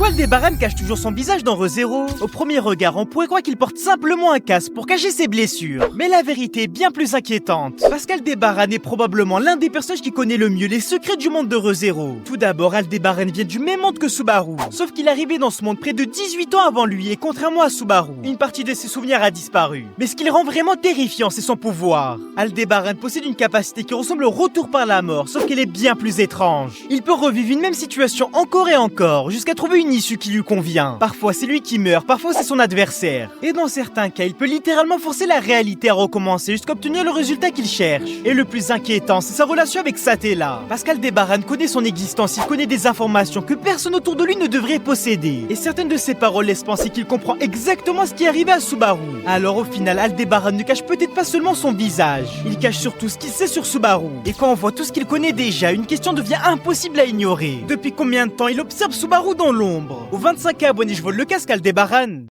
Pourquoi Aldebaran cache toujours son visage dans ReZero? Au premier regard, on pourrait croire qu'il porte simplement un casque pour cacher ses blessures. Mais la vérité est bien plus inquiétante. Parce qu'Aldebaran est probablement l'un des personnages qui connaît le mieux les secrets du monde de ReZero. Tout d'abord, Aldebaran vient du même monde que Subaru. Sauf qu'il est arrivé dans ce monde près de 18 ans avant lui et contrairement à Subaru, une partie de ses souvenirs a disparu. Mais ce qui le rend vraiment terrifiant, c'est son pouvoir. Aldebaran possède une capacité qui ressemble au retour par la mort, sauf qu'elle est bien plus étrange. Il peut revivre une même situation encore et encore, jusqu'à trouver une issue qui lui convient. Parfois c'est lui qui meurt, parfois c'est son adversaire. Et dans certains cas, il peut littéralement forcer la réalité à recommencer jusqu'à obtenir le résultat qu'il cherche. Et le plus inquiétant, c'est sa relation avec Satella. Parce qu'Aldebaran connaît son existence, il connaît des informations que personne autour de lui ne devrait posséder. Et certaines de ses paroles laissent penser qu'il comprend exactement ce qui est arrivé à Subaru. Alors au final, Aldebaran ne cache peut-être pas seulement son visage, il cache surtout ce qu'il sait sur Subaru. Et quand on voit tout ce qu'il connaît déjà, une question devient impossible à ignorer. Depuis combien de temps il observe Subaru dans l'ombre? Aux 25 abonnés, je vole le casque, Aldebaran.